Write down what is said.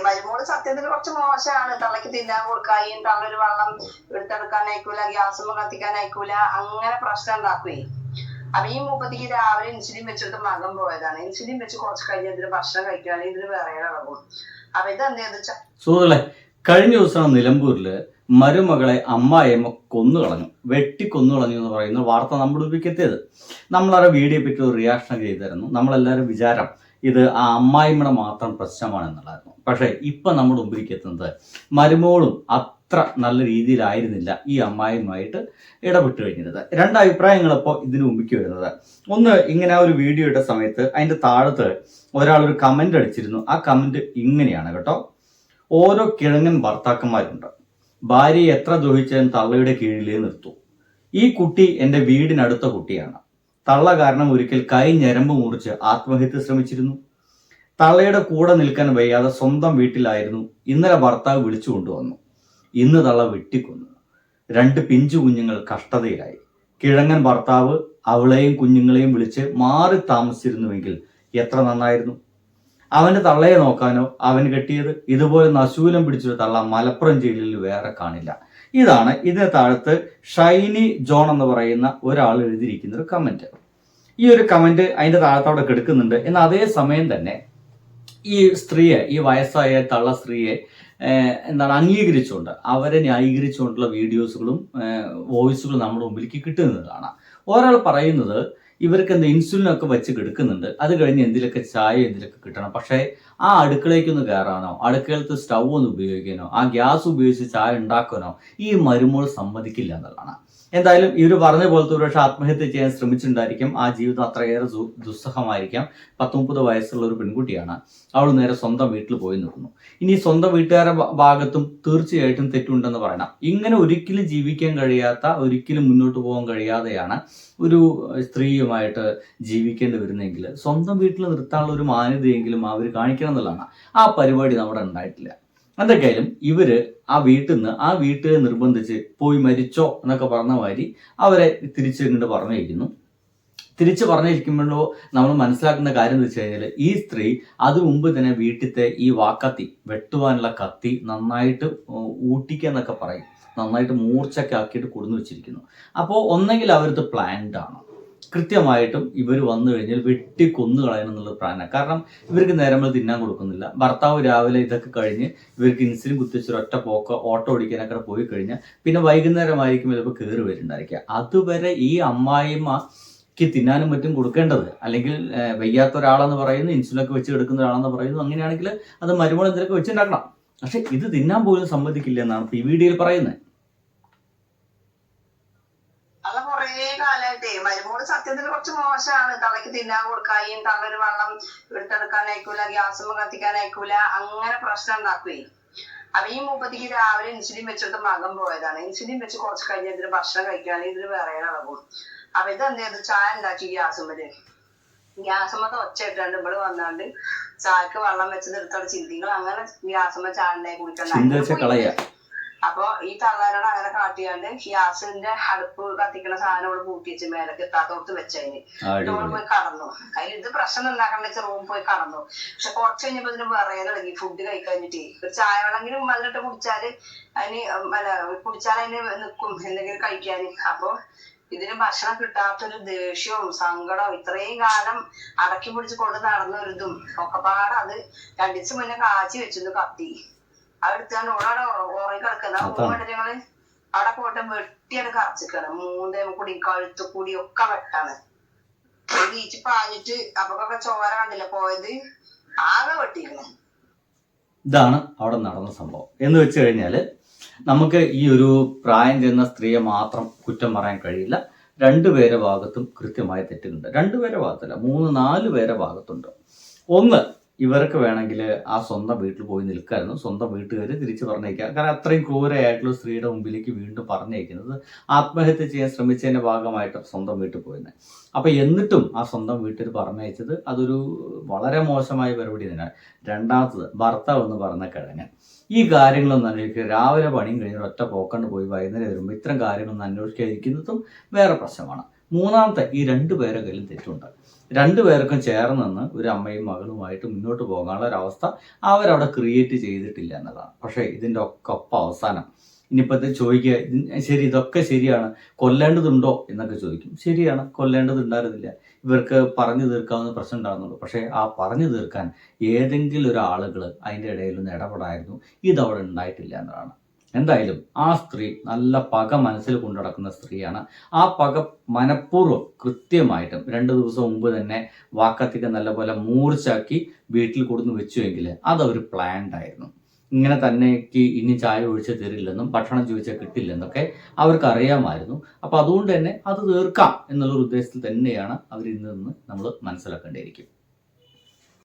മരുമോള് സത്യത്തിൽ കുറച്ച് മോശമാണ്. തള്ളക്ക് തിന്നാൻ കൊടുക്കായും തള്ളൊരു വെള്ളം എടുത്തെടുക്കാൻ അയക്കൂല, ഗ്യാസുമ്പോ കത്തിക്കാൻ അയക്കൂല, അങ്ങനെ പ്രശ്നം ഉണ്ടാക്കുവേ. അപ്പൊ ഈ മൂപ്പത്തിക്ക് രാവിലെ ഇൻസുലിൻ വെച്ചിട്ട് മകൻ പോയതാണ്. ഇൻസുലിൻ വെച്ച് കുറച്ച് കഴിഞ്ഞ ഇതിന് ഭക്ഷണം കഴിക്കുകയാണെങ്കിൽ ഇതിന് വേറെ ഇളകും. അപ്പൊ ഇതെന്താ സുഹൃത്തുക്കളെ, കഴിഞ്ഞ ദിവസം നിലമ്പൂരില് മരുമകളെ അമ്മായിയമ്മ കൊന്നുകളഞ്ഞു, വെട്ടിക്കൊന്നുകളഞ്ഞു എന്ന് പറയുന്ന വാർത്ത നമ്മുടെ മുമ്പിലേക്ക് എത്തിയത്. നമ്മളാരെ വീഡിയോ പറ്റി ഒരു റിയാക്ഷൻ ചെയ്തിരുന്നു. നമ്മളെല്ലാവരും വിചാരം ഇത് ആ അമ്മായിമ്മയുടെ മാത്രം പ്രശ്നമാണെന്നുള്ളായിരുന്നു. പക്ഷേ ഇപ്പൊ നമ്മുടെ മുമ്പിലേക്ക് എത്തുന്നത് മരുമോളും അത്ര നല്ല രീതിയിലായിരുന്നില്ല ഈ അമ്മായിയുമായിട്ട് ഇടപെട്ട് കഴിഞ്ഞത്. രണ്ട് അഭിപ്രായങ്ങൾ ഇപ്പോൾ ഇതിന് മുമ്പിലേക്ക് വരുന്നത്. ഒന്ന്, ഇങ്ങനെ ഒരു വീഡിയോ ഇട്ട സമയത്ത് അതിന്റെ താഴത്ത് ഒരാളൊരു കമന്റ് അടിച്ചിരുന്നു. ആ കമന്റ് ഇങ്ങനെയാണ് കേട്ടോ: ഓരോ കിഴങ്ങൻ ഭർത്താക്കന്മാരുണ്ട്, ഭാര്യയെ എത്ര ദ്രോഹിച്ചാലും തള്ളയുടെ കീഴിലേ നിർത്തൂ. ഈ കുട്ടി എൻ്റെ വീടിനടുത്ത കുട്ടിയാണ്. തള്ള കാരണം ഒരിക്കൽ കൈ ഞരമ്പ് മുറിച്ച് ആത്മഹത്യ ശ്രമിച്ചിരുന്നു. തള്ളയുടെ കൂടെ നിൽക്കാൻ വയ്യാതെ സ്വന്തം വീട്ടിലായിരുന്നു. ഇന്നലെ ഭർത്താവ് വിളിച്ചു കൊണ്ടുവന്നു. ഇന്ന് തള്ള വെട്ടിക്കൊന്നു. 2 പിഞ്ചു കുഞ്ഞുങ്ങൾ കഷ്ടതയിലായി. കിഴങ്ങൻ ഭർത്താവ് അവളെയും കുഞ്ഞുങ്ങളെയും വിളിച്ച് മാറി താമസിച്ചിരുന്നുവെങ്കിൽ എത്ര നന്നായിരുന്നു. അവന്റെ തള്ളയെ നോക്കാനോ അവൻ കെട്ടിയത് ഇതുപോലെ നശൂലം പിടിച്ചൊരു തള്ള മലപ്പുറം ജയിലിൽ വേറെ കാണില്ല. ഇതാണ് ഇതിന് താഴത്ത് ഷൈനി ജോൺ എന്ന് പറയുന്ന ഒരാൾ എഴുതിയിരിക്കുന്ന ഒരു കമന്റ്. ഈ ഒരു കമന്റ് അതിന്റെ താഴത്തോടെ കെടുക്കുന്നുണ്ട്. എന്നാൽ അതേ സമയം തന്നെ ഈ സ്ത്രീയെ, ഈ വയസ്സായ തള്ള സ്ത്രീയെ അംഗീകരിച്ചുകൊണ്ട്, അവരെ ന്യായീകരിച്ചുകൊണ്ടുള്ള വീഡിയോസുകളും വോയിസുകളും നമ്മുടെ മുമ്പിലേക്ക് കിട്ടുന്നതാണ്. ഒരാൾ പറയുന്നത് ഇവർക്ക് ഇൻസുലിനൊക്കെ വെച്ച് കിടക്കുന്നുണ്ട്, അത് കഴിഞ്ഞ് എന്തിലൊക്കെ ചായ എന്തിലൊക്കെ കിട്ടണം, പക്ഷേ ആ അടുക്കളയ്ക്കൊന്ന് കയറാനോ അടുക്കളത്തെ സ്റ്റൗ ഒന്ന് ഉപയോഗിക്കാനോ ആ ഗ്യാസ് ഉപയോഗിച്ച് ചായ ഉണ്ടാക്കാനോ ഈ മരുമോൾ സമ്മതിക്കില്ല എന്നുള്ളതാണ്. എന്തായാലും ഇവർ പറഞ്ഞ പോലത്തെ ഒരു പക്ഷേ ആത്മഹത്യ ചെയ്യാൻ ശ്രമിച്ചിട്ടുണ്ടായിരിക്കും. ആ ജീവിതം അത്രയേറെ ദുസ്സഹമായിരിക്കാം. 19 വയസ്സുള്ള ഒരു പെൺകുട്ടിയാണ്. അവൾ നേരെ സ്വന്തം വീട്ടിൽ പോയി നിൽക്കുന്നു. ഇനി സ്വന്തം വീട്ടുകാരുടെ ഭാഗത്തും തീർച്ചയായിട്ടും തെറ്റുണ്ടെന്ന് പറയണം. ഇങ്ങനെ ഒരിക്കലും ജീവിക്കാൻ കഴിയാത്ത, ഒരിക്കലും മുന്നോട്ട് പോകാൻ കഴിയാതെയാണ് ഒരു സ്ത്രീയുമായിട്ട് ജീവിക്കേണ്ടി വരുന്നെങ്കിൽ സ്വന്തം വീട്ടിൽ നിർത്താനുള്ള ഒരു മാന്യതയെങ്കിലും അവർ കാണിക്കണം എന്നുള്ളതാണ്. ആ പരിപാടി നമ്മുടെ ഉണ്ടായിട്ടില്ല. എന്തൊക്കെയായാലും ഇവര് ആ വീട്ടിൽ നിർബന്ധിച്ച് പോയി മരിച്ചോ എന്നൊക്കെ പറഞ്ഞ മാതിരി അവരെ തിരിച്ചു പറഞ്ഞിരിക്കുന്നു. തിരിച്ചു പറഞ്ഞിരിക്കുമ്പോഴോ നമ്മൾ മനസ്സിലാക്കുന്ന കാര്യം എന്ന് വെച്ച് കഴിഞ്ഞാൽ ഈ സ്ത്രീ അത് മുമ്പ് തന്നെ വീട്ടിലത്തെ ഈ വാക്കത്തി, വെട്ടുവാനുള്ള കത്തി നന്നായിട്ട് ഊട്ടിക്കുക എന്നൊക്കെ പറയും, നന്നായിട്ട് മൂർച്ചയൊക്കെ ആക്കിയിട്ട് കൊടുന്നു വെച്ചിരിക്കുന്നു. അപ്പോൾ ഒന്നെങ്കിൽ അവരത് പ്ലാൻഡ് ആണ്, കൃത്യമായിട്ടും ഇവർ വന്നു കഴിഞ്ഞാൽ വെട്ടി കൊന്നു കളയണം എന്നുള്ള പ്ലാനാണ്. കാരണം ഇവർക്ക് നേരങ്ങൾ തിന്നാൻ കൊടുക്കുന്നില്ല. ഭർത്താവ് രാവിലെ ഇതൊക്കെ കഴിഞ്ഞ് ഇവർക്ക് ഇൻസുലിൻ കുത്തിച്ചൊരു ഒറ്റ പോക്ക് ഓട്ടോ ഓടിക്കാനൊക്കെ പോയി കഴിഞ്ഞാൽ പിന്നെ വൈകുന്നേരമായിരിക്കും ചിലപ്പോൾ കയറി വരുന്നുണ്ടായിരിക്കുക. അതുവരെ ഈ അമ്മായിമ്മക്ക് തിന്നാനും മറ്റും കൊടുക്കേണ്ടത്, അല്ലെങ്കിൽ വയ്യാത്ത ഒരാളെന്ന് പറയുന്നു, ഇൻസുലിനൊക്കെ വെച്ച് എടുക്കുന്ന ഒരാളെന്ന് പറയുന്നു, അങ്ങനെയാണെങ്കിൽ അത് മരുമോൾ എന്തൊക്കെ വെച്ചുണ്ടാക്കണം. പക്ഷെ ഇത് തിന്നാൻ പോലും സമ്മതിക്കില്ല എന്നാണ് ഈ വീഡിയോയിൽ പറയുന്നത്. മരുമോള് സത്യത്തിൽ കുറച്ച് മോശമാണ്. തള്ളക്ക് തിന്നാൻ കൊടുക്കായും തള്ളൊരു വെള്ളം എടുത്തെടുക്കാൻ അയക്കൂല, ഗ്യാസുമ്പോ കത്തിക്കാൻ അയക്കൂല, അങ്ങനെ പ്രശ്നം ഉണ്ടാക്കുവേ. അപ്പൊ ഈ മൂപ്പത്തിക്ക് രാവിലെ ഇൻസുലിൻ വെച്ചിട്ട് മകൻ പോയതാണ്. ഇൻസുലിൻ വെച്ച് കുറച്ച് കഴിഞ്ഞ ഇതിന് ഭക്ഷണം കഴിക്കുകയാണെങ്കിൽ ഇതിന് വേറെ ഇളകും. അപ്പൊ ഇതെന്താ ചായ ഉണ്ടാക്കി ഗ്യാസുമ്മത്തെ ഒച്ച ഇട്ടാണ്ട് ഇവിടെ വന്നാണ്ട് ചായക്ക് വെള്ളം വെച്ച് എടുത്തോടെ ചിന്തിങ്ങൾ അങ്ങനെ ഗ്യാസുമ്മ ചായ ഉണ്ടായി കുടിക്കണ്ട. അപ്പൊ ഈ തള്ളാനോട് അങ്ങനെ കാട്ടിയാണ്ട് ഗ്യാസിന്റെ അടുപ്പ് കത്തിക്കണ സാധനം പൂട്ടി വെച്ച് മേലക്ക് എത്താത്തോടത്ത് വെച്ചതിന് റൂമിൽ പോയി കടന്നു. അതിൽ ഇത് പ്രശ്നം ഉണ്ടാക്കണ്ട വെച്ച റൂമിൽ പോയി കടന്നു. പക്ഷെ കുറച്ച് കഴിഞ്ഞപ്പോ ഇതിന് പറയാൻ തുടങ്ങി. ഫുഡ് കഴിക്കഴിഞ്ഞിട്ട് ഒരു ചായ വെള്ളമെങ്കിലും അതിലിട്ട് കുടിച്ചാല് അതിന് നിൽക്കും എന്തെങ്കിലും കഴിക്കാന്. അപ്പൊ ഇതിന് ഭക്ഷണം കിട്ടാത്തൊരു ദേഷ്യവും സങ്കടവും ഇത്രയും കാലം അടക്കി പിടിച്ച് കൊണ്ട് നടന്നൊരിതും ഒക്കെപ്പാടെ അത് 2 ദിവസം മുന്നേ കാച്ചി വെച്ചിരുന്നു കത്തി. അടുത്താണ് ഓളവിടെ ഉറങ്ങി കിടക്കുന്ന ഞങ്ങള് അവിടെ പോയിട്ട് വെട്ടിയാണ് കറച്ചിക്കാണ്. 3 കൂടി കഴുത്തു കൂടി ഒക്കെ വെട്ടാണ്. ബീച്ച് പാഞ്ഞിട്ട് അപ്പൊക്കെ ചോര കണ്ടില്ല പോയത്, ആകെ വെട്ടിയിരുന്നു. ഇതാണ് അവിടെ നടന്ന സംഭവം എന്ന് വെച്ച് കഴിഞ്ഞാല് നമുക്ക് ഈ ഒരു പ്രായം ചെന്ന സ്ത്രീയെ മാത്രം കുറ്റം പറയാൻ കഴിയില്ല. 2 പേരെ ഭാഗത്തും കൃത്യമായ തെറ്റുണ്ട്. 2 പേരെ ഭാഗത്തല്ല, 3-4 പേരെ ഭാഗത്തുണ്ട്. ഒന്ന്, ഇവർക്ക് വേണമെങ്കിൽ ആ സ്വന്തം വീട്ടിൽ പോയി നിൽക്കായിരുന്നു. സ്വന്തം വീട്ടുകാർ തിരിച്ചു പറഞ്ഞേക്കുക. കാരണം അത്രയും ക്രൂരമായിട്ടുള്ള സ്ത്രീയുടെ മുമ്പിലേക്ക് വീണ്ടും പറഞ്ഞേക്കുന്നത് ആത്മഹത്യ ചെയ്യാൻ ശ്രമിച്ചതിന്റെ ഭാഗമായിട്ട് സ്വന്തം വീട്ടിൽ പോയിരുന്നത്. അപ്പൊ എന്നിട്ടും ആ സ്വന്തം വീട്ടിൽ പറഞ്ഞയച്ചത് അതൊരു വളരെ മോശമായ പരിപാടി തന്നെയാണ്. രണ്ടാമത്തത്, ഭർത്താവ് എന്ന് പറഞ്ഞ കിഴങ്ങൻ. ഈ കാര്യങ്ങളൊന്നും അന്വേഷിക്കുക. രാവിലെ പണിയും കഴിഞ്ഞ് ഒറ്റ പോക്കണ്ട് പോയി വൈകുന്നേരം വരുമ്പോൾ ഇത്തരം കാര്യങ്ങളൊന്നും അന്വേഷിക്കാതിരിക്കുന്നതും വേറെ പ്രശ്നമാണ്. മൂന്നാമത്തെ ഈ രണ്ടുപേരുടെ കയ്യിലും തെറ്റുണ്ട്. രണ്ടുപേർക്കും ചേർന്ന് നിന്ന് ഒരു അമ്മയും മകളുമായിട്ട് മുന്നോട്ട് പോകാനുള്ള ഒരു അവസ്ഥ അവരവിടെ ക്രിയേറ്റ് ചെയ്തിട്ടില്ല എന്നതാണ്. പക്ഷേ ഇതിൻ്റെ ഒക്കെ ഒപ്പം അവസാനം ഇനിയിപ്പോൾ ഇത് ചോദിക്കുക, ശരി ഇതൊക്കെ ശരിയാണ്, കൊല്ലേണ്ടതുണ്ടോ എന്നൊക്കെ ചോദിക്കും. ശരിയാണ്, കൊല്ലേണ്ടതുണ്ടായിരുന്നില്ല. ഇവർക്ക് പറഞ്ഞു തീർക്കാവുന്ന പ്രശ്നം ഉണ്ടാകുന്നുള്ളൂ. പക്ഷേ ആ പറഞ്ഞു തീർക്കാൻ ഏതെങ്കിലും ഒരു ആളുകൾ അതിൻ്റെ ഇടയിലൊന്ന് ഇടപെടായിരുന്നു. ഇതവിടെ ഉണ്ടായിട്ടില്ല എന്നതാണ്. എന്തായാലും ആ സ്ത്രീ നല്ല പക മനസ്സിൽ കൊണ്ടു നടക്കുന്ന സ്ത്രീയാണ്. ആ പക മനഃപൂർവ്വം കൃത്യമായിട്ടും 2 ദിവസം മുമ്പ് തന്നെ വാക്കത്തിക്ക് നല്ലപോലെ മൂർച്ചാക്കി വീട്ടിൽ കൊടുന്ന് വെച്ചുവെങ്കിൽ അതവർ പ്ലാൻഡ് ആയിരുന്നു. ഇങ്ങനെ തന്നെക്ക് ഇനി ചായ ഒഴിച്ച് തരില്ലെന്നും ഭക്ഷണം ചോദിച്ചാൽ കിട്ടില്ലെന്നൊക്കെ അവർക്ക് അറിയാമായിരുന്നു. അപ്പോൾ അതുകൊണ്ട് തന്നെ അത് തീർക്കാം എന്നുള്ള ഉദ്ദേശത്തിൽ തന്നെയാണ് അവർ ഇന്ന് നമ്മൾ മനസ്സിലാക്കേണ്ടിയിരിക്കും.